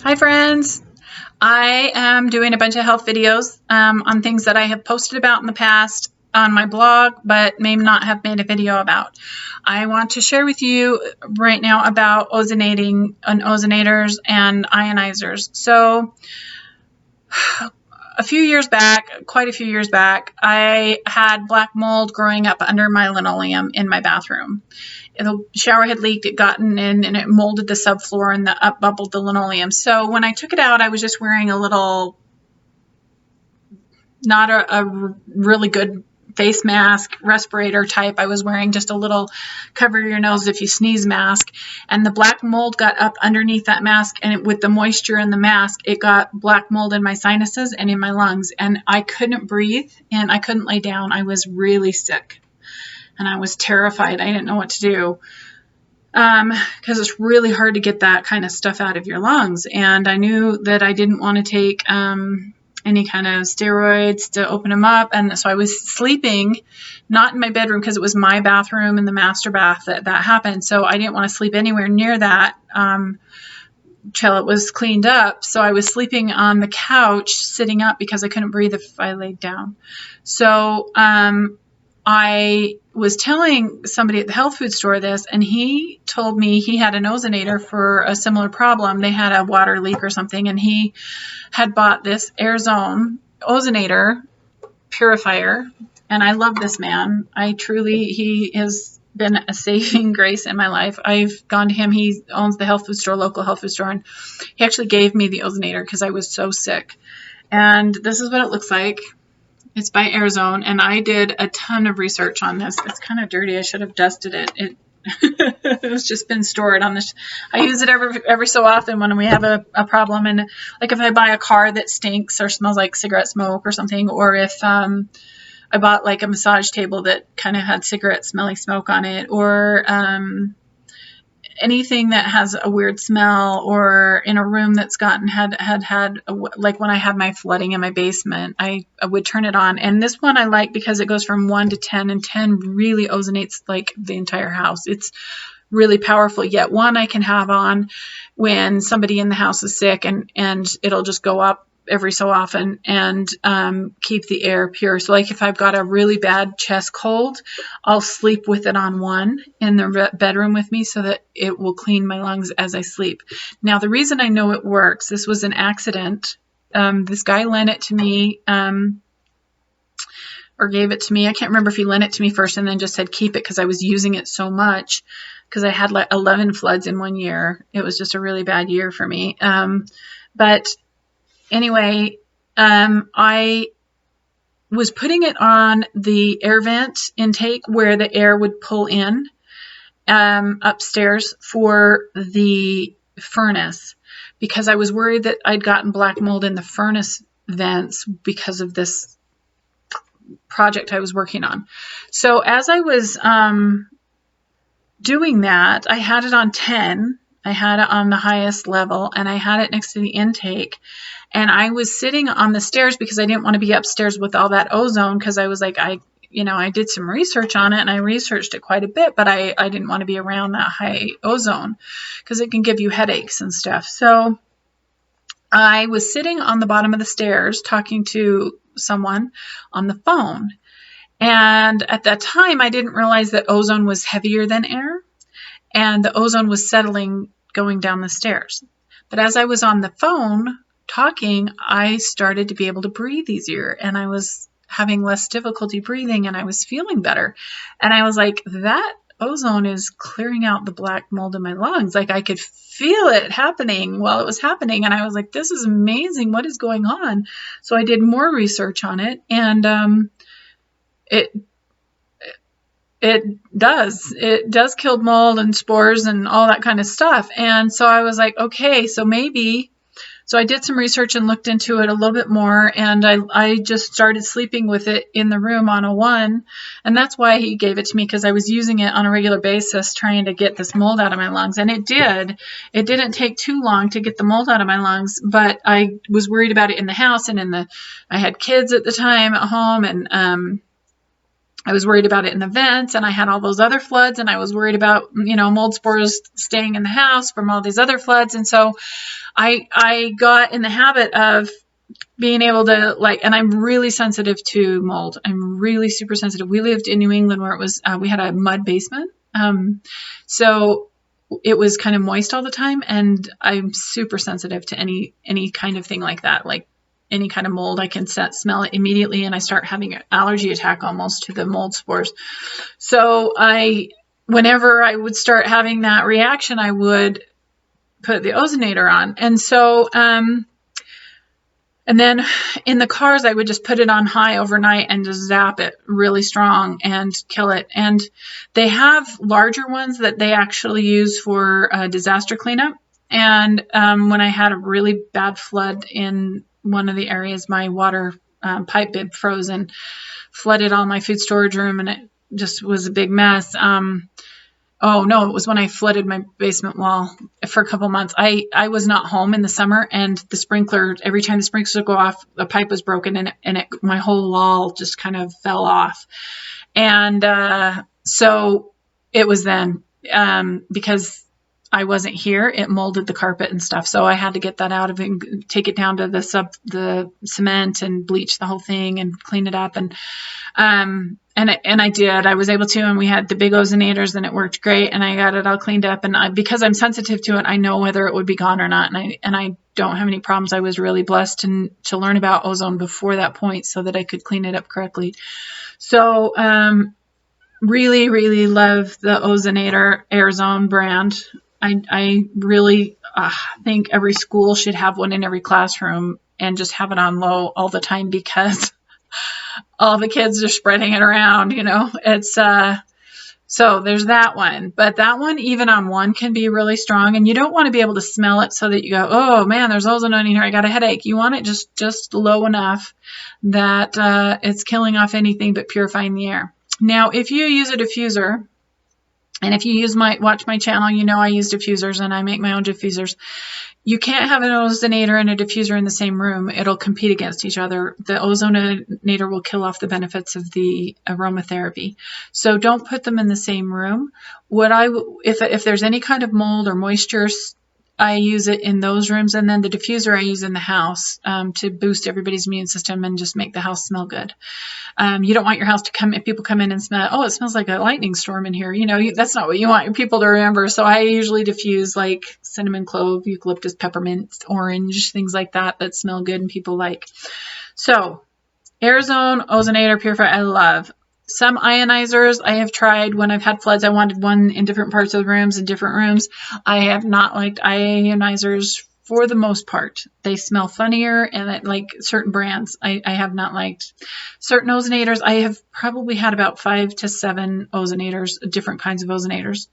Hi friends! I am doing a bunch of health videos on things that I have posted about in the past on my blog, but may not have made a video about. I want to share with you right now about ozonating and ozonators and ionizers. So quite a few years back, I had black mold growing up under my linoleum in my bathroom. The shower had leaked, it gotten in, and it molded the subfloor and up bubbled the linoleum. So when I took it out, I was just wearing a little, not a really good face mask, respirator type. I was wearing just a little cover your nose if you sneeze mask. And the black mold got up underneath that mask, and with the moisture in the mask, it got black mold in my sinuses and in my lungs. And I couldn't breathe and I couldn't lay down. I was really sick. And I was terrified. I didn't know what to do because it's really hard to get that kind of stuff out of your lungs. And I knew that I didn't want to take any kind of steroids to open them up. And so I was sleeping, not in my bedroom because it was my bathroom and the master bath that happened. So I didn't want to sleep anywhere near that till it was cleaned up. So I was sleeping on the couch, sitting up because I couldn't breathe if I laid down. So I was telling somebody at the health food store this, and he told me he had an ozonator for a similar problem. They had a water leak or something, and he had bought this Zone ozonator purifier. And I love this man. He has been a saving grace in my life. I've gone to him. He owns the local health food store, and he actually gave me the ozonator because I was so sick. And this is what it looks like. It's by Zone, and I did a ton of research on this. It's kind of dirty. I should have dusted it. It's just been stored on this. I use it every so often when we have a problem. And like if I buy a car that stinks or smells like cigarette smoke or something, or if I bought like a massage table that kind of had cigarette smelly smoke on it, or anything that has a weird smell, or in a room that's like when I had my flooding in my basement, I would turn it on. And this one I like because it goes from 1 to 10, and 10 really ozonates like the entire house. It's really powerful. Yet one I can have on when somebody in the house is sick, and it'll just go up every so often and keep the air pure. So like if I've got a really bad chest cold, I'll sleep with it on one in the bedroom with me so that it will clean my lungs as I sleep. Now the reason I know it works, this was an accident. This guy lent it to me or gave it to me. I can't remember if he lent it to me first and then just said keep it because I was using it so much, because I had like 11 floods in 1 year. It was just a really bad year for me. But anyway, I was putting it on the air vent intake where the air would pull in upstairs for the furnace, because I was worried that I'd gotten black mold in the furnace vents because of this project I was working on. So as I was doing that, I had it on 10. I had it on the highest level, and I had it next to the intake. And I was sitting on the stairs because I didn't want to be upstairs with all that ozone, because I was like, I did some research on it, and I researched it quite a bit, but I didn't want to be around that high ozone because it can give you headaches and stuff. So I was sitting on the bottom of the stairs talking to someone on the phone. And at that time, I didn't realize that ozone was heavier than air, and the ozone was settling going down the stairs. But as I was on the phone talking, I started to be able to breathe easier, and I was having less difficulty breathing, and I was feeling better. And I was like, that ozone is clearing out the black mold in my lungs. Like I could feel it happening while it was happening. And I was like, this is amazing. What is going on? So I did more research on it, and it does kill mold and spores and all that kind of stuff. And so I was like, okay, so I did some research and looked into it a little bit more, and I just started sleeping with it in the room on a 1. And that's why he gave it to me, because I was using it on a regular basis trying to get this mold out of my lungs. And it did. It didn't take too long to get the mold out of my lungs, but I was worried about it in the house, and I had kids at the time at home, and I was worried about it in the vents, and I had all those other floods, and I was worried about, mold spores staying in the house from all these other floods. And so I got in the habit of being able to and I'm really sensitive to mold. I'm really super sensitive. We lived in New England where it was, we had a mud basement. So it was kind of moist all the time, and I'm super sensitive to any kind of thing like that. Like any kind of mold, I can smell it immediately, and I start having an allergy attack almost to the mold spores. So whenever I would start having that reaction, I would put the ozonator on. And so, and then in the cars, I would just put it on high overnight and just zap it really strong and kill it. And they have larger ones that they actually use for disaster cleanup. And when I had a really bad flood in one of the areas, my water pipe bib froze and flooded all my food storage room, and it just was a big mess. Oh no, it was when I flooded my basement wall for a couple months. I was not home in the summer, and the sprinkler, every time the sprinklers would go off, the pipe was broken, and my whole wall just kind of fell off. And so it was then, because I wasn't here, it molded the carpet and stuff. So I had to get that out of it and take it down to the cement and bleach the whole thing and clean it up. And I did. I was able to, and we had the big ozonators, and it worked great. And I got it all cleaned up. And because I'm sensitive to it, I know whether it would be gone or not. And I don't have any problems. I was really blessed to learn about ozone before that point, so that I could clean it up correctly. So really, really love the Ozonator AirZone brand. I really think every school should have one in every classroom and just have it on low all the time, because all the kids are spreading it around, It's so there's that one. But that one, even on one, can be really strong, and you don't want to be able to smell it so that you go, oh man, there's ozone in here, I got a headache. You want it just low enough that it's killing off anything but purifying the air. Now, if you use a diffuser, and if you watch my channel, I use diffusers, and I make my own diffusers. You can't have an ozonator and a diffuser in the same room. It'll compete against each other. The ozonator will kill off the benefits of the aromatherapy. So don't put them in the same room. If there's any kind of mold or moisture, I use it in those rooms, and then the diffuser I use in the house to boost everybody's immune system and just make the house smell good. You don't want your house if people come in and smell, oh, it smells like a lightning storm in here. That's not what you want your people to remember. So I usually diffuse like cinnamon, clove, eucalyptus, peppermint, orange, things like that smell good and people like. So AirZone, Ozonator, Purifier, I love. Some ionizers I have tried when I've had floods. I wanted one in different parts of the rooms, in different rooms. I have not liked ionizers for the most part. They smell funnier, and like certain brands I have not liked. Certain ozonators, I have probably had about 5 to 7 ozonators, different kinds of ozonators.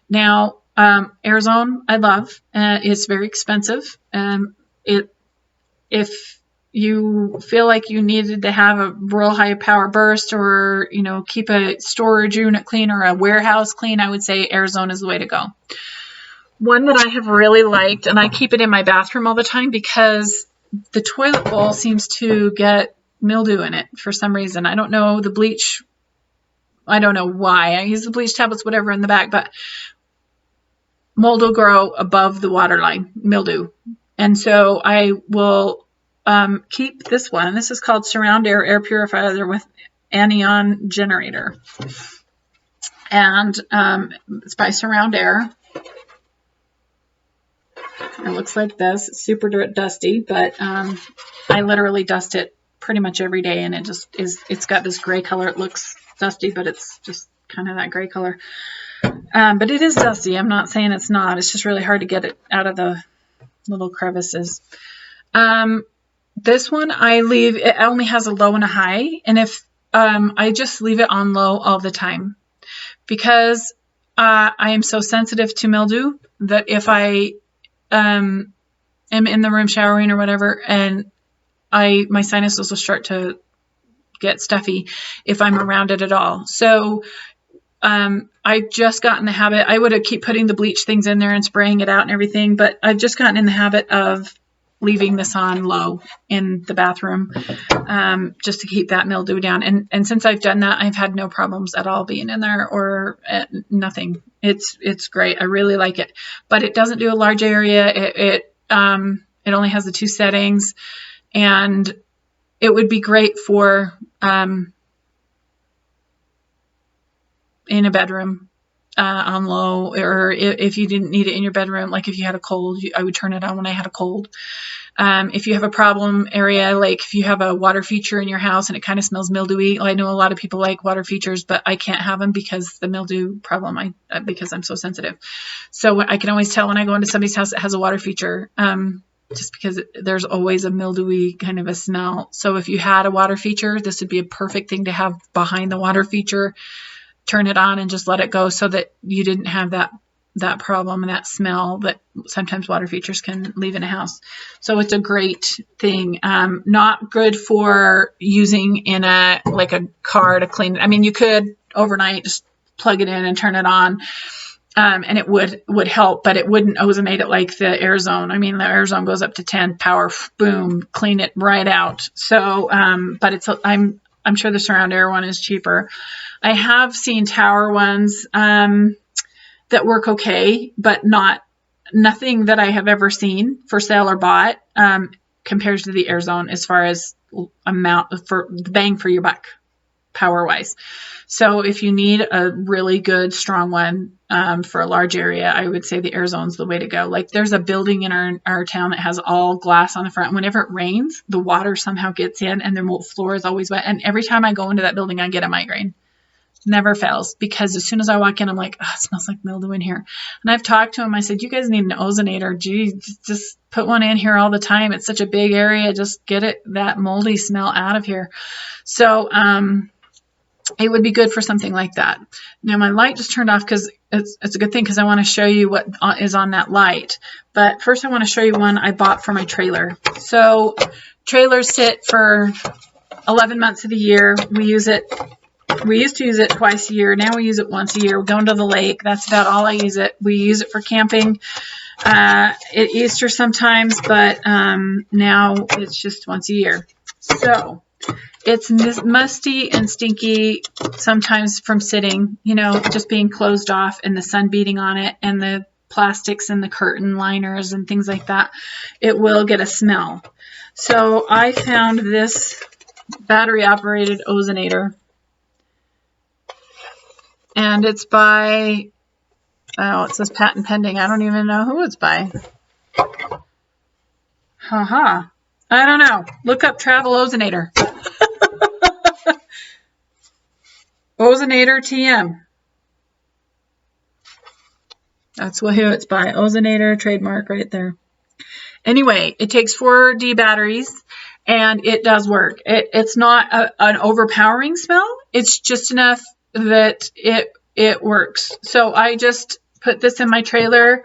Now, AirZone I love. It's very expensive. If you feel like you needed to have a real high power burst, or keep a storage unit clean or a warehouse clean, I would say AirZone is the way to go. One that I have really liked, and I keep it in my bathroom all the time because the toilet bowl seems to get mildew in it for some reason. I don't know the bleach. I don't know why. I use the bleach tablets, whatever, in the back, but mold will grow above the water line, mildew. And so I will keep this one. This is called Surround Air Purifier with anion generator. And it's by Surround Air. It looks like this. It's super dusty, but I literally dust it pretty much every day, and it's got this gray color. It looks dusty, but it's just kind of that gray color. But it is dusty. I'm not saying it's not. It's just really hard to get it out of the little crevices. This one it only has a low and a high, and if I just leave it on low all the time, because I am so sensitive to mildew that if I am in the room showering or whatever, and my sinuses will start to get stuffy if I'm around it at all. So I just got in the habit. I would keep putting the bleach things in there and spraying it out and everything, but I've just gotten in the habit of leaving this on low in the bathroom, just to keep that mildew down. And since I've done that, I've had no problems at all being in there, or nothing. It's great. I really like it, but it doesn't do a large area. It only has the 2 settings, and it would be great for in a bedroom on low, or if you didn't need it in your bedroom, like if you had a cold, I would turn it on when I had a cold. If you have a problem area, like if you have a water feature in your house and it kind of smells mildewy, I know a lot of people like water features, but I can't have them because the mildew problem, because I'm so sensitive. So I can always tell when I go into somebody's house that has a water feature, just because there's always a mildewy kind of a smell. So if you had a water feature, this would be a perfect thing to have behind the water feature. Turn it on and just let it go, so that you didn't have that problem and that smell that sometimes water features can leave in a house. So it's a great thing. Not good for using in a car to clean it. I mean, you could overnight just plug it in and turn it on, and it would help, but it wouldn't ozonate it like the AirZone. I mean, the AirZone goes up to 10 power, boom, clean it right out. So, but I'm sure the surround air one is cheaper. I have seen tower ones that work okay, but nothing that I have ever seen for sale or bought compares to the AirZone as far as amount for the bang for your buck, power wise. So if you need a really good strong one for a large area, I would say the AirZone's the way to go. Like, there's a building in our town that has all glass on the front. Whenever it rains, the water somehow gets in, and the floor is always wet. And every time I go into that building, I get a migraine. Never fails, because as soon as I walk in, I'm like, oh, it smells like mildew in here. And I've talked to him. I said, you guys need an ozonator. Geez, just put one in here all the time. It's such a big area. Just get that moldy smell out of here. So it would be good for something like that. Now my light just turned off, because it's a good thing, because I want to show you what is on that light. But first I want to show you one I bought for my trailer. So trailers sit for 11 months of the year. We used to use it twice a year. Now we use it once a year. We're going to the lake. That's about all I use it. We use it for camping at Easter sometimes, but now it's just once a year. So it's musty and stinky sometimes from sitting, just being closed off and the sun beating on it and the plastics and the curtain liners and things like that. It will get a smell. So I found this battery operated ozonator. And it's by, it says patent pending. I don't even know who it's by. I don't know. Look up travel ozonator. Ozonator TM. That's who it's by. Ozonator trademark right there. Anyway, it takes 4D batteries, and it does work. It's not an overpowering smell. It's just enough that it works. So I just put this in my trailer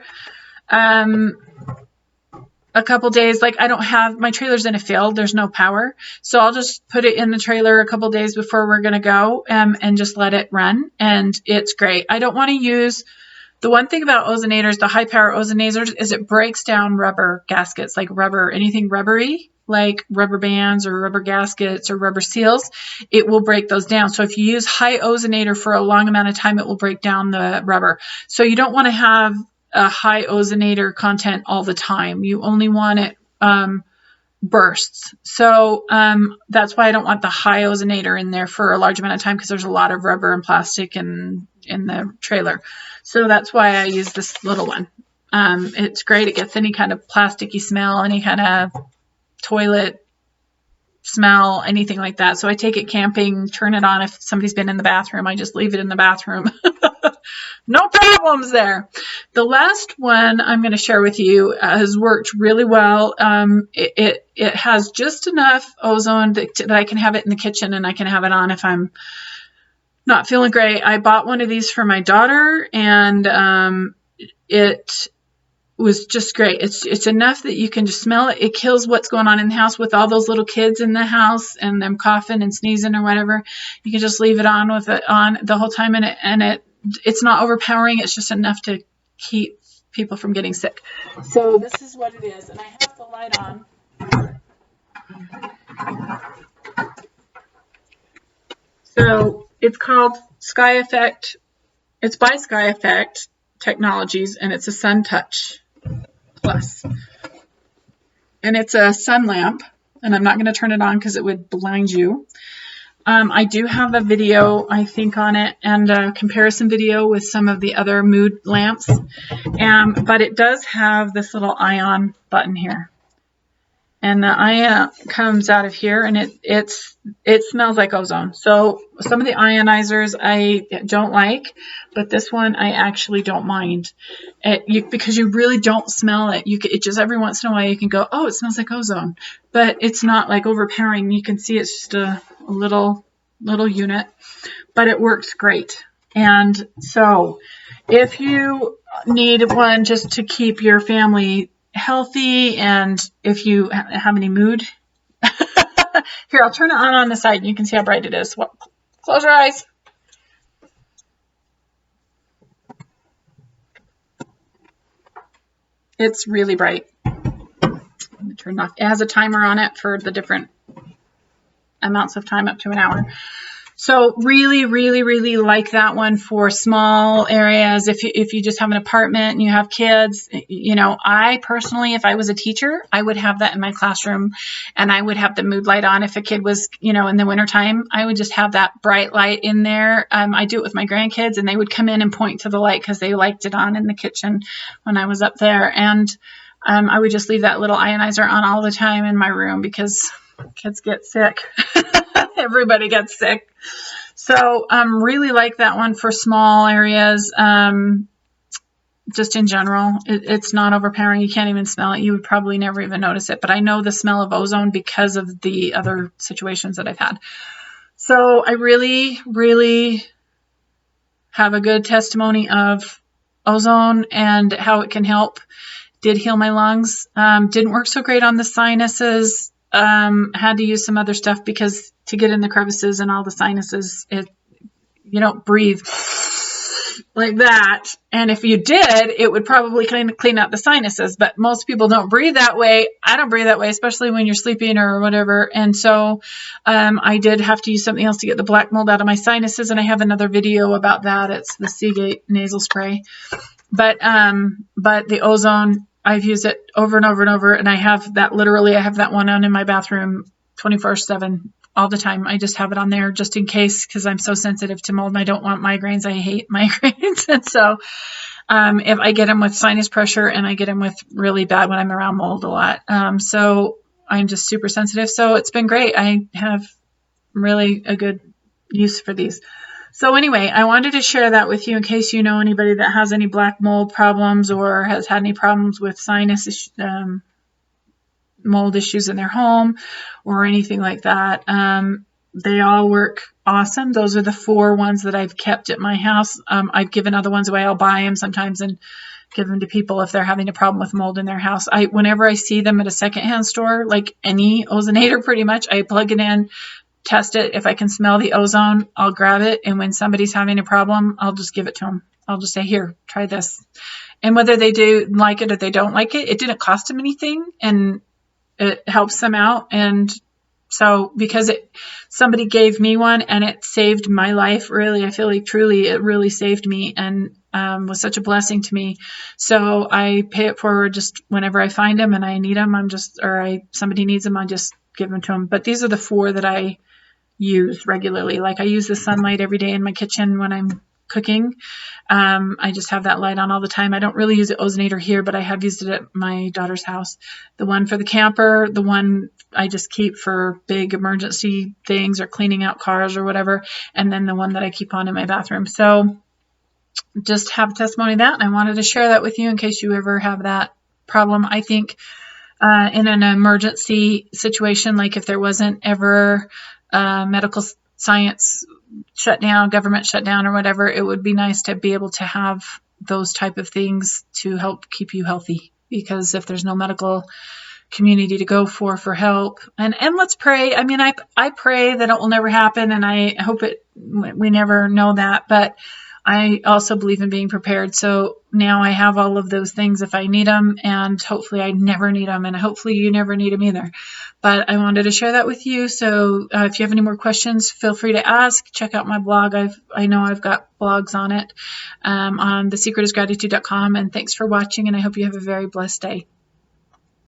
a couple days. Like, my trailer's in a field, there's no power, so I'll just put it in the trailer a couple days before we're gonna go, and just let it run, and it's great. I don't want to use, the one thing about ozonators, the high power ozonators, is it breaks down rubber gaskets, like anything rubbery, like rubber bands or rubber gaskets or rubber seals. It will break those down. So if you use high ozonator for a long amount of time, it will break down the rubber. So you don't want to have a high ozonator content all the time. You only want it bursts. So that's why I don't want the high ozonator in there for a large amount of time, because there's a lot of rubber and plastic in the trailer. So that's why I use this little one. It's great. It gets any kind of plasticky smell, any kind of toilet smell, anything like that. So I take it camping, turn it on. If somebody's been in the bathroom, I just leave it in the bathroom. No problems there. The last one I'm going to share with you has worked really well. It has just enough ozone that I can have it in the kitchen, and I can have it on if I'm not feeling great. I bought one of these for my daughter, and it was just great. It's enough that you can just smell it. It kills what's going on in the house with all those little kids in the house and them coughing and sneezing or whatever. You can just leave it on the whole time, and it's not overpowering. It's just enough to keep people from getting sick. So this is what it is, and I have the light on. So it's called Sky Effect. It's by Sky Effect Technologies, and it's a Sun Touch Plus. And it's a sun lamp, and I'm not going to turn it on because it would blind you. I do have a video, I think, on it, and a comparison video with some of the other mood lamps. But it does have this little ion button here. And the ion comes out of here, and it smells like ozone. So some of the ionizers I don't like, but this one I actually don't mind. Because you really don't smell it. It just every once in a while you can go, oh, it smells like ozone. But it's not like overpowering. You can see it's just a little unit, but it works great. And so if you need one just to keep your family healthy, and if you have any mood, here, I'll turn it on the side and you can see how bright it is. Close your eyes. It's really bright. Let me turn it off. It has a timer on it for the different amounts of time, up to an hour. So really, really, really like that one for small areas. If you just have an apartment and you have kids, I personally, if I was a teacher, I would have that in my classroom, and I would have the mood light on. If a kid was, in the wintertime, I would just have that bright light in there. I do it with my grandkids, and they would come in and point to the light because they liked it on in the kitchen when I was up there. And I would just leave that little ionizer on all the time in my room because kids get sick. Everybody gets sick. So really like that one for small areas. Just in general, it's not overpowering. You can't even smell it. You would probably never even notice it. But I know the smell of ozone because of the other situations that I've had. So I really, really have a good testimony of ozone and how it can help. Did heal my lungs. Didn't work so great on the sinuses. Had to use some other stuff because to get in the crevices and all the sinuses, you don't breathe like that. And if you did, it would probably clean out the sinuses. But most people don't breathe that way. I don't breathe that way, especially when you're sleeping or whatever. And so I did have to use something else to get the black mold out of my sinuses. And I have another video about that. It's the Seagate nasal spray. But the ozone, I've used it over and over and over, and I have that one on in my bathroom 24/7 all the time. I just have it on there just in case, because I'm so sensitive to mold and I don't want migraines. I hate migraines. And so if I get them with sinus pressure, and I get them with really bad when I'm around mold a lot. So I'm just super sensitive. So it's been great. I have really a good use for these. So anyway, I wanted to share that with you in case you know anybody that has any black mold problems or has had any problems with sinus mold issues in their home or anything like that. They all work awesome. Those are the 4 ones that I've kept at my house. I've given other ones away. I'll buy them sometimes and give them to people if they're having a problem with mold in their house. Whenever I see them at a secondhand store, like any ozonator pretty much, I plug it in, test it. If I can smell the ozone, I'll grab it. And when somebody's having a problem, I'll just give it to them. I'll just say, here, try this. And whether they do like it or they don't like it, it didn't cost them anything, and it helps them out. And so because somebody gave me one and it saved my life, really, I feel like truly it really saved me and was such a blessing to me. So I pay it forward just whenever I find them and I need them. Somebody needs them, I just give them to them. But these are the 4 that I use regularly. Like I use the sunlight every day in my kitchen when I'm cooking. I just have that light on all the time. I don't really use the ozonator here, but I have used it at my daughter's house. The one for the camper, the one I just keep for big emergency things or cleaning out cars or whatever, and then the one that I keep on in my bathroom. So just have a testimony of that, and I wanted to share that with you in case you ever have that problem. I think in an emergency situation, like if there wasn't ever medical science shutdown, government shutdown or whatever, it would be nice to be able to have those type of things to help keep you healthy. Because if there's no medical community to go for help, and let's pray. I mean, I pray that it will never happen, and I hope we never know that. But I also believe in being prepared. So now I have all of those things if I need them, and hopefully I never need them, and hopefully you never need them either. But I wanted to share that with you. So if you have any more questions, feel free to ask. Check out my blog. I know I've got blogs on it on thesecretisgratitude.com. And thanks for watching, and I hope you have a very blessed day.